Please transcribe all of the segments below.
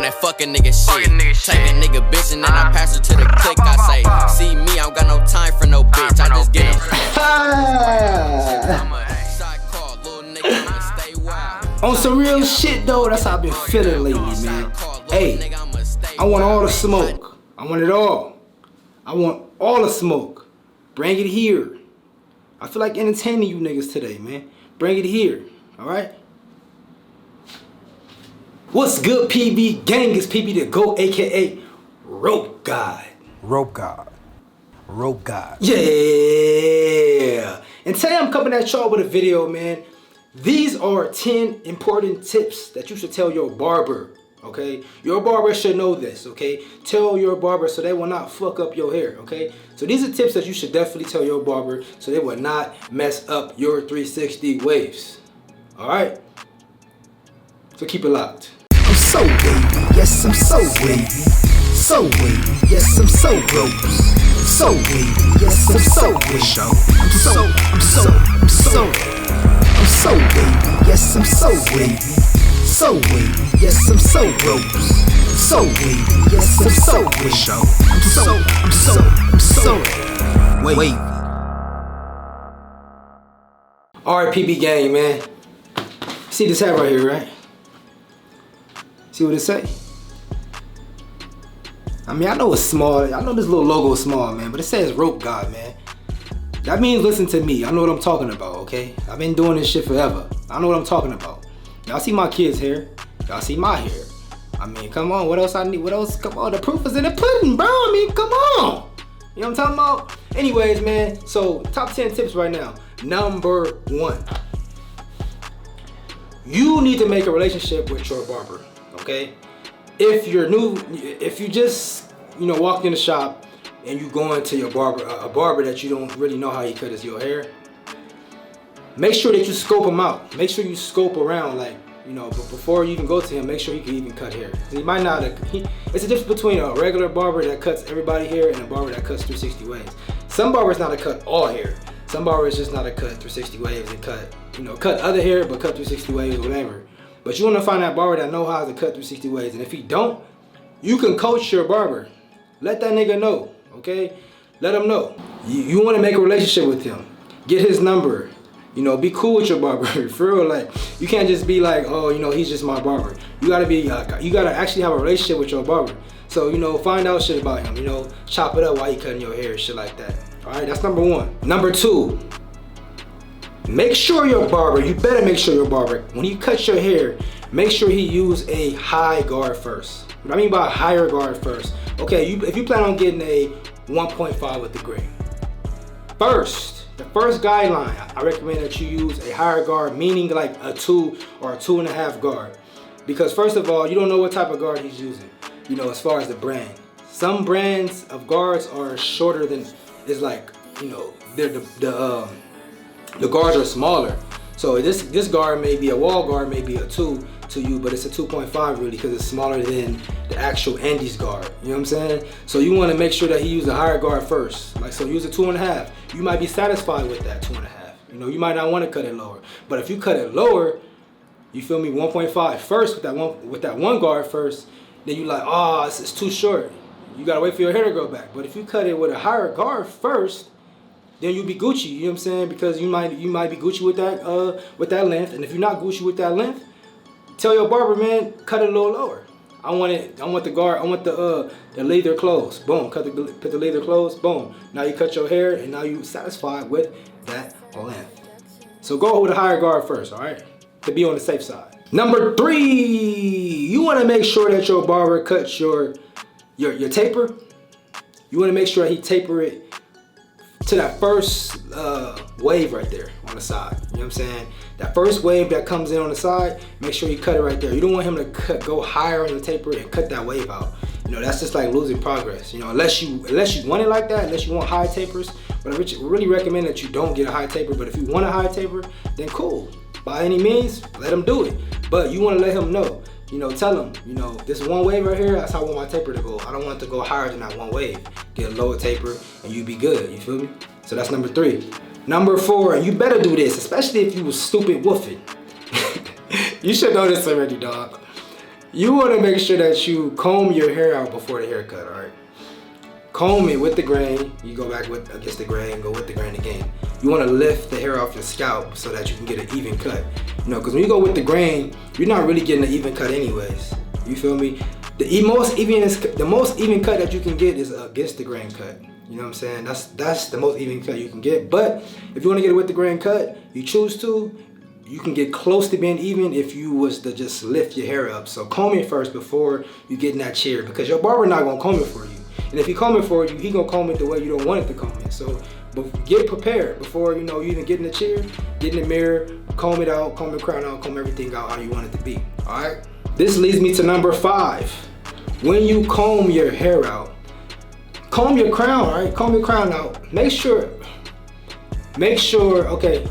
that fucking nigga shit. Take a nigga bitch and then I pass her to the click. I say, see me, I don't got no time for no bitch. I just get him. On some real shit though, that's how I've been feeling lately, man. Hey, I want all the smoke. I want it all. I want all the smoke. Bring it here. I feel like entertaining you niggas today, man. Bring it here, alright? What's good, PB gang? It's PB the GOAT, aka Rope God. Rope God. Rope God. Yeah! And today I'm coming at y'all with a video, man. These are 10 important tips that you should tell your barber, okay? Your barber should know this, okay? Tell your barber so they will not fuck up your hair, okay? So these are tips that you should definitely tell your barber so they will not mess up your 360 waves, all right? So keep it locked. I'm so wavy, yes I'm so wavy. So wavy, yes I'm so ropes. So wavy, yes I'm so wavy. I'm so wavy, yes I'm so wavy. So wavy, yes I'm so ropes. So wavy, yes I'm so wavy. Wavy. All right, PB gang, man. See this hat right here, right? See what it say? I mean, I know it's small. I know this little logo is small, man, but it says Rope God, man. That means listen to me. I know what I'm talking about, okay? I've been doing this shit forever. I know what I'm talking about. Y'all see my kids' hair. Y'all see my hair. I mean, come on. What else I need? What else? Come on. The proof is in the pudding, bro. I mean, come on. You know what I'm talking about? Anyways, man. So, top 10 tips right now. Number 1. You need to make a relationship with your barber, okay? If you're new, if you just, walked in the shop and you go into your barber, a barber that you don't really know how he cuts your hair, make sure that you scope him out. Make sure you scope around, like, but before you even go to him, make sure he can even cut hair. He might not, it's a difference between a regular barber that cuts everybody hair and a barber that cuts 360 waves. Some barbers not to cut all hair. Some barbers just not to cut 360 waves and cut other hair, but cut 360 waves or whatever. But you want to find that barber that know how to cut 360 waves. And if he don't, you can coach your barber. Let that nigga know, okay? Let him know. You want to make a relationship with him. Get his number. Be cool with your barber. For real, like, you can't just be like, oh, he's just my barber. You gotta be, you gotta actually have a relationship with your barber. So, find out shit about him. Chop it up while he cutting your hair, shit like that. All right, that's number 1. Number 2. Make sure your barber, you better make sure your barber, when he cuts your hair, make sure he use a high guard first. What I mean by higher guard first, okay, if you plan on getting a 1.5 with the grain, the first guideline, I recommend that you use a higher guard, meaning like a 2 or a 2.5 guard. Because first of all, you don't know what type of guard he's using, as far as the brand. Some brands of guards are shorter than, it's like, they're the guards are smaller. So this guard may be a wall guard, may be a 2 to you, but it's a 2.5 really because it's smaller than the actual Andy's guard. You know what I'm saying? So you want to make sure that he uses a higher guard first. Like, so use a 2.5. You might be satisfied with that 2.5. You might not want to cut it lower. But if you cut it lower, you feel me, 1.5 first with that one guard first, then you like, oh, it's too short. You gotta wait for your hair to grow back. But if you cut it with a higher guard first, then you'll be Gucci, you know what I'm saying? Because you might be Gucci with that length, and if you're not Gucci with that length, tell your barber, man, cut it a little lower. I want the guard, I want the leather close. Boom, put the leather close, boom. Now you cut your hair, and now you're satisfied with that length. So go with a higher guard first, all right? To be on the safe side. Number 3, you want to make sure that your barber cuts your taper. You want to make sure he taper it to that first wave right there on the side. You know what I'm saying? That first wave that comes in on the side, make sure you cut it right there. You don't want him to go higher on your taper and cut that wave out. That's just like losing progress. Unless you want it like that, unless you want high tapers. But I really recommend that you don't get a high taper. But if you want a high taper, then cool. By any means, let him do it. But you want to let him know. Tell him, this one wave right here, that's how I want my taper to go. I don't want it to go higher than that one wave. Get a lower taper and you be good, you feel me? So that's number 3. Number 4, and you better do this, especially if you was stupid woofing. You should know this already, dog. You want to make sure that you comb your hair out before the haircut, all right? Comb it with the grain. You go back against the grain, go with the grain again. You want to lift the hair off your scalp so that you can get an even cut. You know, because when you go with the grain, you're not really getting an even cut anyways. You feel me? The most even cut that you can get is against the grain cut. You know what I'm saying? That's the most even cut you can get. But if you want to get it with the grain cut, you choose to. You can get close to being even if you was to just lift your hair up. So comb it first before you get in that chair, because your barber not gonna comb it for you. And if he comb it for you, he gonna comb it the way you don't want it to comb it. So get prepared before you even get in the chair, get in the mirror, comb it out, comb the crown out, comb everything out how you want it to be. All right. This leads me to number 5. When you comb your hair out, comb your crown. All right, comb your crown out. Make sure. Okay.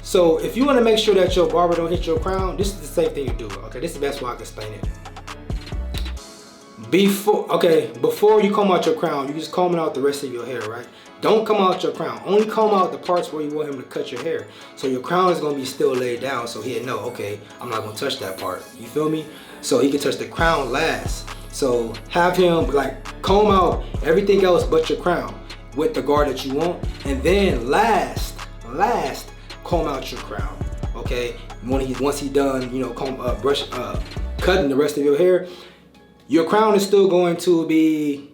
So if you want to make sure that your barber don't hit your crown, this is the same thing you do. Okay, this is the best way I can explain it. Before you comb out your crown, you just comb out the rest of your hair, right? Don't comb out your crown. Only comb out the parts where you want him to cut your hair. So your crown is gonna be still laid down, so he'll know, okay, I'm not gonna touch that part. You feel me? So he can touch the crown last. So have him like comb out everything else but your crown with the guard that you want, and then last comb out your crown. Okay, once he's done, cutting the rest of your hair, your crown is still going to be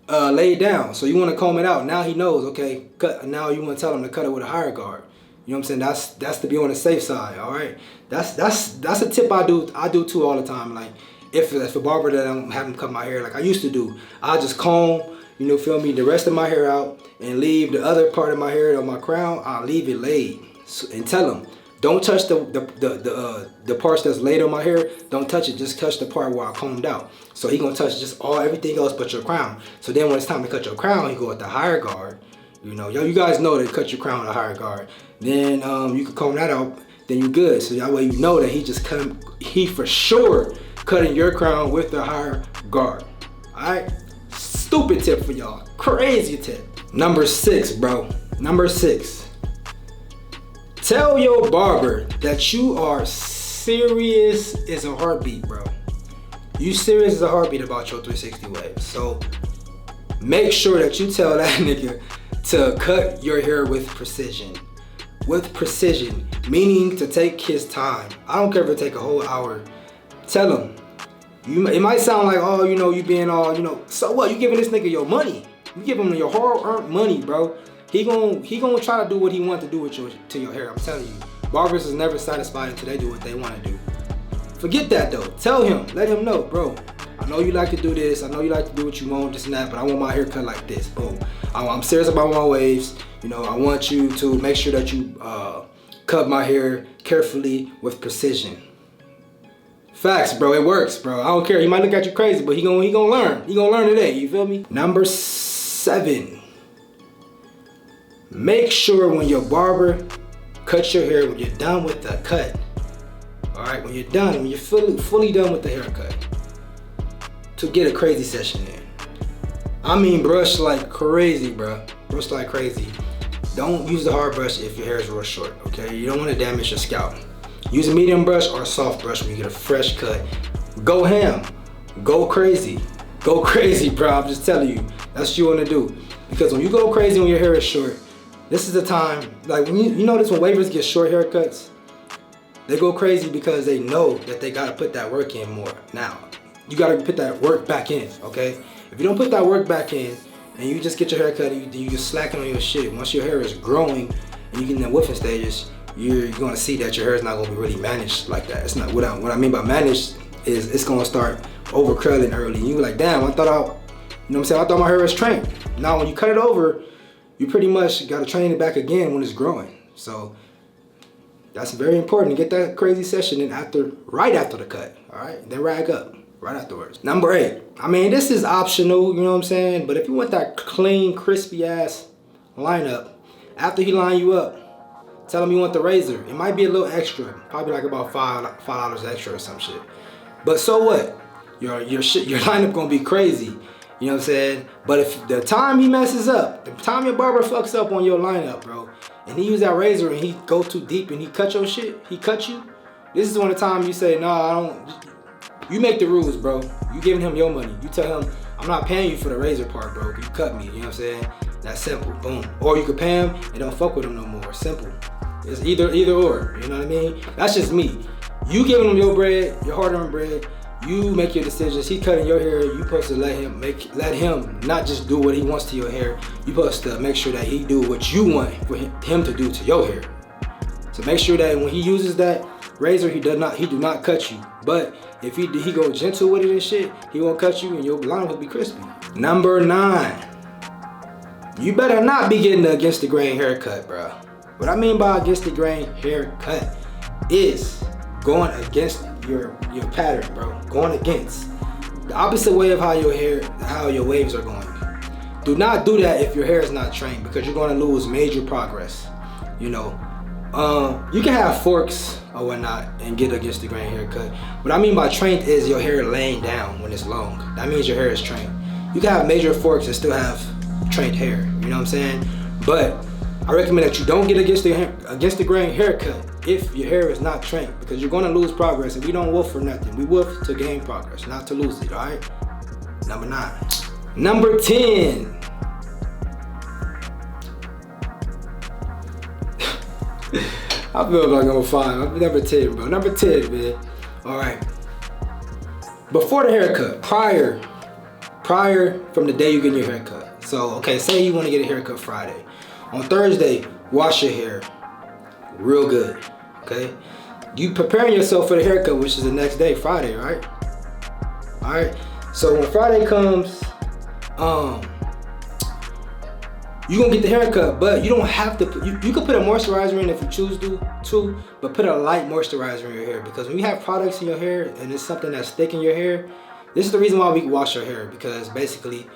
laid down. So you want to comb it out. Now he knows. Okay, now you want to tell him to cut it with a higher guard. You know what I'm saying? That's to be on the safe side. All right. That's a tip I do too all the time. Like if a barber that I'm having cut my hair like I used to do, I just comb, feel me, the rest of my hair out and leave the other part of my hair on my crown. I'll leave it laid and tell him, don't touch the parts that's laid on my hair. Don't touch it. Just touch the part where I combed out. So he gonna touch just everything else but your crown. So then when it's time to cut your crown, he go with the higher guard. You guys know to cut your crown with a higher guard. Then you can comb that out. Then you good. So that way you know that he for sure cutting your crown with the higher guard. All right. Stupid tip for y'all. Crazy tip. Number 6, bro. Number 6. Tell your barber that you are serious as a heartbeat, bro. You serious as a heartbeat about your 360 waves. So make sure that you tell that nigga to cut your hair with precision. With precision, meaning to take his time. I don't care if it take a whole hour. Tell him. It might sound like, oh, you being all, so what? You giving this nigga your money. You give him your hard-earned money, bro. He gonna try to do what he wants to do to your hair. I'm telling you, barbers is never satisfied until they do what they want to do. Forget that though. Tell him, let him know, bro. I know you like to do this. I know you like to do what you want, this and that, but I want my hair cut like this. Boom. I'm serious about my waves. I want you to make sure that you cut my hair carefully with precision. Facts, bro. It works, bro. I don't care. He might look at you crazy, but he gonna learn. He gonna learn today. You feel me? Number 7. Make sure when your barber cuts your hair, when you're done with the cut, all right, when you're fully done with the haircut, to get a crazy session in. I mean, brush like crazy, bro. Brush like crazy. Don't use the hard brush if your hair is real short, okay? You don't want to damage your scalp. Use a medium brush or a soft brush when you get a fresh cut. Go ham. Go crazy. Go crazy, bro. I'm just telling you. That's what you want to do. Because when you go crazy when your hair is short, this is the time, like when you notice when wavers get short haircuts, they go crazy because they know that they gotta put that work in more. Now, you gotta put that work back in, okay? If you don't put that work back in and you just get your hair cut and you just slacking on your shit, once your hair is growing and you get in the woofing stages, you're gonna see that your hair is not gonna be really managed like that. It's not what I mean by managed is it's gonna start over curling early. And you're like, damn, I thought I thought my hair was trained. Now when you cut it over, you pretty much gotta train it back again when it's growing. So that's very important to get that crazy session in right after the cut, all right? Then rag up right afterwards. Number 8, I mean, this is optional, you know what I'm saying? But if you want that clean, crispy ass lineup, after he line you up, tell him you want the razor. It might be a little extra, probably like about $5 extra or some shit. But so what? Your lineup gonna be crazy. You know what I'm saying? But if the time he messes up, the time your barber fucks up on your lineup, bro, and he use that razor and he go too deep and he cut your shit, he cut you, this is when the time you say, nah, You make the rules, bro. You giving him your money. You tell him, I'm not paying you for the razor part, bro. You cut me, you know what I'm saying? That's simple, boom. Or you could pay him and don't fuck with him no more, simple. It's either or, you know what I mean? That's just me. You giving him your bread, your hard-earned bread, you make your decisions. He cutting your hair, you supposed to let him not just do what he wants to your hair. You supposed to make sure that he do what you want for him to do to your hair. So make sure that when he uses that razor, he do not cut you. But if he go gentle with it and shit, he won't cut you and your line will be crispy. Number 9, you better not be getting the against the grain haircut, bro. What I mean by against the grain haircut is going against your pattern, bro. Going against the opposite way of how your waves are going. Do not do that if your hair is not trained, because you're going to lose major progress. You know, you can have forks or whatnot and get against the grain haircut. What I mean by trained is your hair laying down when it's long. That means your hair is trained. You can have major forks and still have trained hair. You know what I'm saying? But I recommend that you don't get against the grain haircut if your hair is not trained, because you're gonna lose progress, and we don't wolf for nothing. We wolf to gain progress, not to lose it, all right? Number 9. Number 10. I feel like I'm 5. I'm number 10, bro. Number 10, man. All right. Before the haircut, prior from the day you get your haircut. So, okay, say you wanna get a haircut Friday. On Thursday, wash your hair real good, okay? You preparing yourself for the haircut, which is the next day, Friday, right? All right, so when Friday comes, you gonna get the haircut, but you don't have to, you can put a moisturizer in if you choose to, but put a light moisturizer in your hair, because when you have products in your hair and it's something that's thick in your hair, this is the reason why we wash our hair, because basically,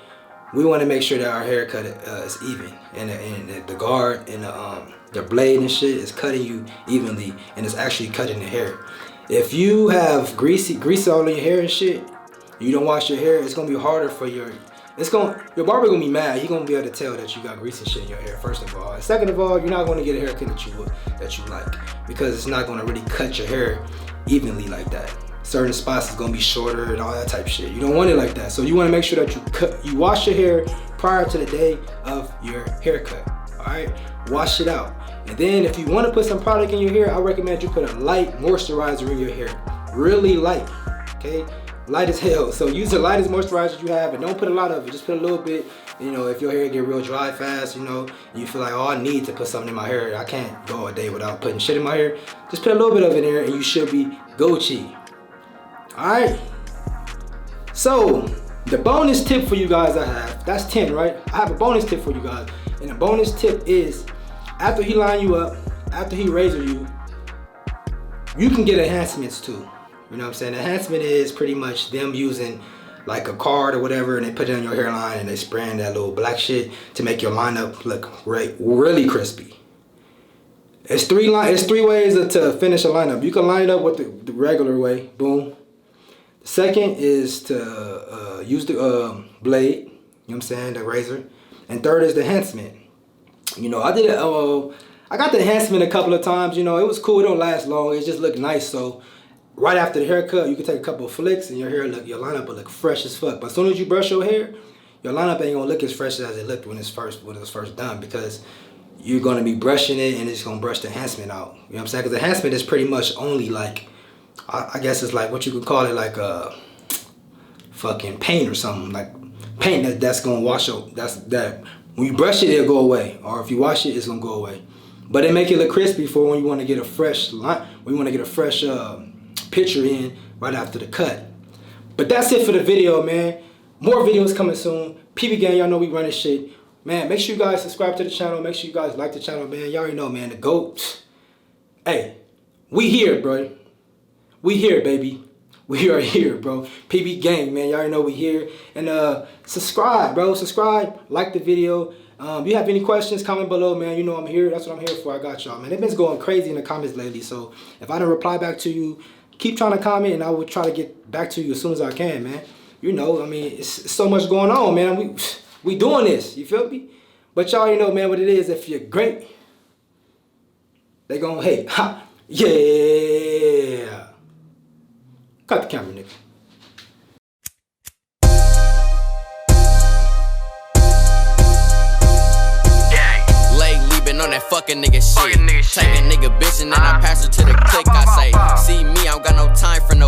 we want to make sure that our haircut is even, and the guard and the blade and shit is cutting you evenly, and it's actually cutting the hair. If you have grease all in your hair and shit, you don't wash your hair, it's gonna be harder for your barber gonna be mad. He gonna be able to tell that you got grease and shit in your hair, first of all. And second of all, you're not gonna get a haircut that you like, because it's not gonna really cut your hair evenly like that. Certain spots is gonna be shorter and all that type of shit. You don't want it like that. So you wanna make sure that you wash your hair prior to the day of your haircut, all right? Wash it out. And then if you wanna put some product in your hair, I recommend you put a light moisturizer in your hair. Really light, okay? Light as hell. So use the lightest moisturizer you have, and don't put a lot of it, just put a little bit. You know, if your hair get real dry fast, you know, and you feel like, oh, I need to put something in my hair, I can't go a day without putting shit in my hair, just put a little bit of it in there and you should be Gucci. Alright, so the bonus tip for you guys I have, that's 10, right? I have a bonus tip for you guys, and the bonus tip is, after he line you up, after he razor you, you can get enhancements too. You know what I'm saying? Enhancement is pretty much them using like a card or whatever, and they put it on your hairline and they spraying that little black shit to make your lineup look really crispy. It's three ways to finish a lineup. You can line it up with the regular way, boom. The second is to use the blade, you know what I'm saying, the razor. And third is the enhancement. You know, I got the enhancement a couple of times, you know, it was cool, it don't last long, it just looked nice. So right after the haircut, you can take a couple of flicks and your lineup will look fresh as fuck. But as soon as you brush your hair, your lineup ain't gonna look as fresh as it looked when it was first done, because you're gonna be brushing it and it's gonna brush the enhancement out. You know what I'm saying? Because the enhancement is pretty much only like, I guess it's like what you could call it, like a fucking paint or something, like paint that's gonna wash out. That when you brush it, it'll go away, or if you wash it, it's gonna go away. But it make it look crispy for when you want to get a fresh line, when you want to get a fresh picture in right after the cut. But that's it for the video, man. More videos coming soon. PB Gang, y'all know we running shit, man. Make sure you guys subscribe to the channel. Make sure you guys like the channel, man. Y'all already know, man. The GOAT. Hey, we here, bro. We here, baby. We are here, bro. PB Gang, man. Y'all already know we here. And subscribe, bro. Subscribe. Like the video. If you have any questions, comment below, man. You know I'm here. That's what I'm here for. I got y'all, man. They've been going crazy in the comments lately. So if I don't reply back to you, keep trying to comment, and I will try to get back to you as soon as I can, man. You know, I mean, it's so much going on, man. We doing this. You feel me? But y'all already know, man, what it is. If you're great, they gonna hate. Ha! Yeah! Cut the camera, nigga. fuck a nigga shit. Take a nigga bitch and then I pass her to the click. I say, see me, I don't got no time for no